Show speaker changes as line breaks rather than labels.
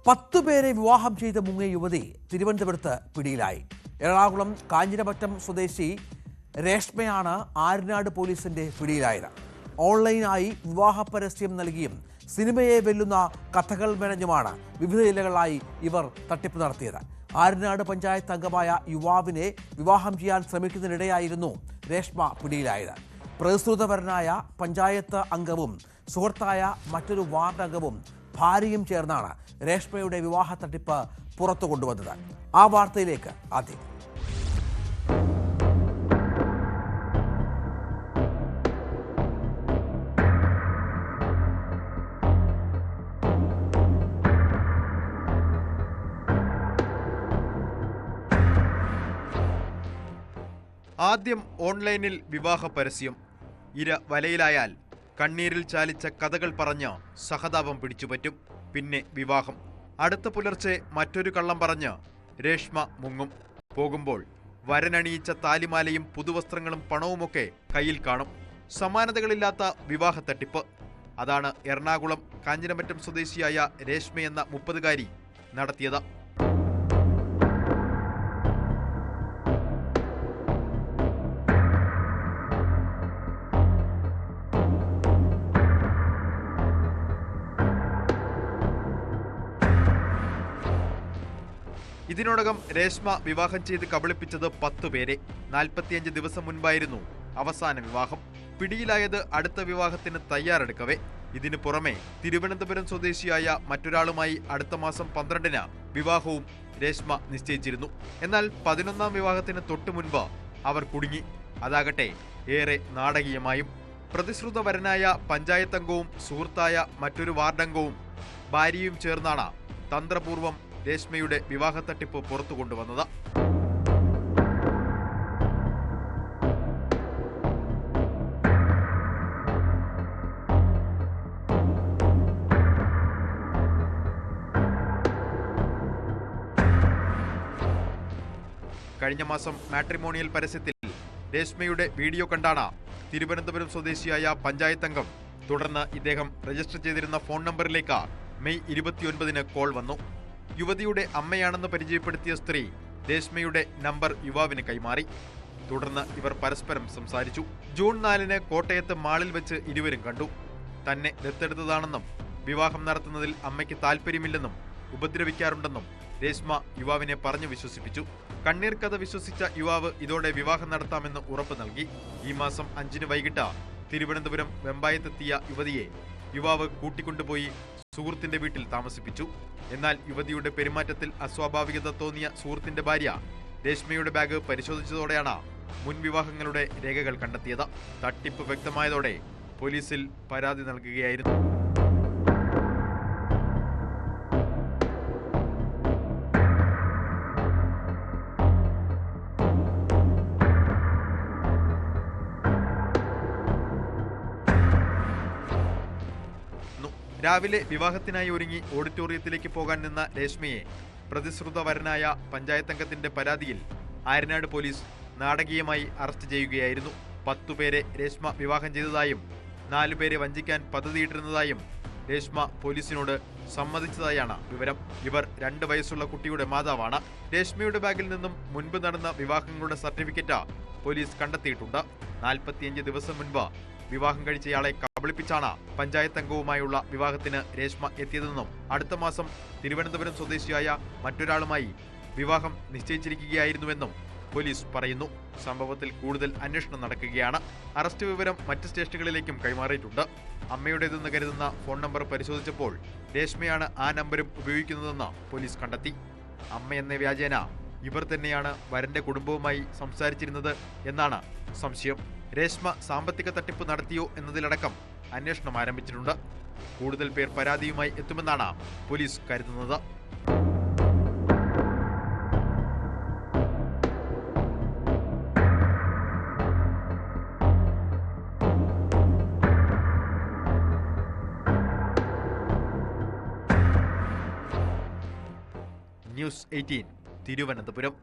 10 പേരെ വിവാഹം ചെയ്ത മുങ്ങിയ യുവതി തിരുവനന്തപുരത്ത് പിടിയിലായി. എറണാകുളം കാഞ്ഞിരമറ്റം സ്വദേശി രേഷ്മയാണ് ആര്യനാട് പോലീസിന്റെ പിടിയിലായത്. ഓൺലൈനായി വിവാഹ പരസ്യം നൽകിയും സിനിമയെ വെല്ലുന്ന കഥകൾ മെനഞ്ഞുമാണ് വിവിധ ജില്ലകളിലായി ഇവർ തട്ടിപ്പ് നടത്തിയത്. ആര്യനാട് പഞ്ചായത്ത് അംഗമായ യുവാവിനെ വിവാഹം ചെയ്യാൻ ശ്രമിക്കുന്നതിനിടെയായിരുന്നു രേഷ്മ പിടിയിലായത്. പ്രതിശ്രുതപരനായ പഞ്ചായത്ത് അംഗവും സുഹൃത്തായ മറ്റൊരു വാർഡ് അംഗവും ഭാര്യയും ചേർന്നാണ് രേഷ്മയുടെ വിവാഹ തട്ടിപ്പ് പുറത്തു കൊണ്ടുവന്നത്. ആ വാർത്തയിലേക്ക് ആദ്യം.
ആദ്യം ഓൺലൈനിൽ വിവാഹ പരസ്യം. ഇര വലയിലായാൽ കണ്ണീരിൽ ചാലിച്ച കഥകൾ പറഞ്ഞ് സഹതാപം പിടിച്ചുപറ്റും. പിന്നെ വിവാഹം. അടുത്ത പുലർച്ചെ മറ്റൊരു കള്ളം പറഞ്ഞ് രേഷ്മ മുങ്ങും. പോകുമ്പോൾ വരനണിയിച്ച താലിമാലയും പുതുവസ്ത്രങ്ങളും പണവുമൊക്കെ കയ്യിൽ കാണും. സമാനതകളില്ലാത്ത വിവാഹ തട്ടിപ്പ്. അതാണ് എറണാകുളം കാഞ്ഞിരമറ്റം സ്വദേശിയായ രേഷ്മയെന്ന 30-കാരി നടത്തിയത്. ഇതിനോടകം രേഷ്മ വിവാഹം ചെയ്ത് കബളിപ്പിച്ചത് 10 പേരെ. 45 ദിവസം മുൻപായിരുന്നു അവസാന വിവാഹം. പിടിയിലായത് അടുത്ത വിവാഹത്തിന് തയ്യാറെടുക്കവേ. ഇതിനു പുറമെ തിരുവനന്തപുരം സ്വദേശിയായ മറ്റൊരാളുമായി അടുത്ത മാസം 12-ന് വിവാഹവും രേഷ്മ നിശ്ചയിച്ചിരുന്നു. എന്നാൽ 11-ാം വിവാഹത്തിന് തൊട്ടു മുൻപ് അവർ കുടുങ്ങി. അതാകട്ടെ ഏറെ നാടകീയമായും. പ്രതിശ്രുതവരനായ പഞ്ചായത്തംഗവും സുഹൃത്തായ മറ്റൊരു വാർഡംഗവും ഭാര്യയും ചേർന്നാണ് തന്ത്രപൂർവ്വം രേഷ്മയുടെ വിവാഹ തട്ടിപ്പ് പുറത്തു കൊണ്ടുവന്നത്. കഴിഞ്ഞ മാസം മാട്രിമോണിയൽ പരസ്യത്തിൽ രേഷ്മയുടെ വീഡിയോ കണ്ടാണ് തിരുവനന്തപുരം സ്വദേശിയായ പഞ്ചായത്തംഗം. തുടർന്ന് ഇദ്ദേഹം രജിസ്റ്റർ ചെയ്തിരുന്ന ഫോൺ നമ്പറിലേക്ക് മെയ് 29-ന് കോൾ വന്നു. യുവതിയുടെ അമ്മയാണെന്ന് പരിചയപ്പെടുത്തിയ സ്ത്രീ രേഷ്മയുടെ നമ്പർ യുവാവിന് കൈമാറി. തുടർന്ന് ഇവർ പരസ്പരം സംസാരിച്ചു. ജൂൺ 4-ന് കോട്ടയത്ത് മാളിൽ വെച്ച് ഇരുവരും കണ്ടു. തന്നെ ദത്തെടുത്തതാണെന്നും വിവാഹം നടത്തുന്നതിൽ അമ്മയ്ക്ക് താല്പര്യമില്ലെന്നും ഉപദ്രവിക്കാറുണ്ടെന്നും രേഷ്മ യുവാവിനെ പറഞ്ഞു വിശ്വസിപ്പിച്ചു. കണ്ണീർ കഥ വിശ്വസിച്ച യുവാവ് ഇതോടെ വിവാഹം നടത്താമെന്ന് ഉറപ്പ് നൽകി. ഈ മാസം 5-ന് വൈകിട്ട് തിരുവനന്തപുരം വെമ്പായത്തെത്തിയ യുവതിയെ യുവാവ് കൂട്ടിക്കൊണ്ടുപോയി സുഹൃത്തിന്റെ വീട്ടിൽ താമസിപ്പിച്ചു. എന്നാൽ യുവതിയുടെ പെരുമാറ്റത്തിൽ അസ്വാഭാവികത തോന്നിയ സുഹൃത്തിന്റെ ഭാര്യ രേഷ്മയുടെ ബാഗ് പരിശോധിച്ചതോടെയാണ് മുൻ വിവാഹങ്ങളുടെ രേഖകൾ കണ്ടെത്തിയത്. തട്ടിപ്പ് വ്യക്തമായതോടെ പോലീസിൽ പരാതി നൽകുകയായിരുന്നു. രാവിലെ വിവാഹത്തിനായി ഒരുങ്ങി ഓഡിറ്റോറിയത്തിലേക്ക് പോകാൻ നിന്ന രേഷ്മയെ പ്രതിശ്രുതവരനായ പഞ്ചായത്തംഗത്തിന്റെ പരാതിയിൽ ആര്യനാട് പോലീസ് നാടകീയമായി അറസ്റ്റ് ചെയ്യുകയായിരുന്നു. 10 പേരെ രേഷ്മ വിവാഹം ചെയ്തതായും 4 പേരെ വഞ്ചിക്കാൻ പദ്ധതിയിട്ടിരുന്നതായും രേഷ്മ പോലീസിനോട് സമ്മതിച്ചതായാണ് വിവരം. ഇവർ 2 വയസ്സുള്ള കുട്ടിയുടെ മാതാവാണ്. രേഷ്മയുടെ ബാഗിൽ നിന്നും മുൻപ് നടന്ന വിവാഹങ്ങളുടെ സർട്ടിഫിക്കറ്റ് പോലീസ് കണ്ടെത്തിയിട്ടുണ്ട്. 45 ദിവസം മുൻപ് വിവാഹം കഴിച്ചയാളെ കബളിപ്പിച്ചാണ് പഞ്ചായത്ത് അംഗവുമായുള്ള വിവാഹത്തിന് രേഷ്മ എത്തിയതെന്നും അടുത്ത മാസം തിരുവനന്തപുരം സ്വദേശിയായ മറ്റൊരാളുമായി വിവാഹം നിശ്ചയിച്ചിരിക്കുകയായിരുന്നുവെന്നും പോലീസ് പറയുന്നു. സംഭവത്തിൽ കൂടുതൽ അന്വേഷണം നടക്കുകയാണ്. അറസ്റ്റ് വിവരം മറ്റ് സ്റ്റേഷനുകളിലേക്കും കൈമാറിയിട്ടുണ്ട്. അമ്മയുടേതെന്ന് കരുതുന്ന ഫോൺ നമ്പർ പരിശോധിച്ചപ്പോൾ രേഷ്മയാണ് ആ നമ്പരും ഉപയോഗിക്കുന്നതെന്ന് പോലീസ് കണ്ടെത്തി. അമ്മയെന്ന വ്യാജേന ഇവർ തന്നെയാണ് വരന്റെ കുടുംബവുമായി സംസാരിച്ചിരുന്നത് എന്നാണ് സംശയം. രേഷ്മ സാമ്പത്തിക തട്ടിപ്പ് നടത്തിയോ എന്നതിലടക്കം അന്വേഷണം ആരംഭിച്ചിട്ടുണ്ട്. കൂടുതൽ പേർ പരാതിയുമായി എത്തുമെന്നാണ് പോലീസ് കരുതുന്നത്. ന്യൂസ് 18 തിരുവനന്തപുരം.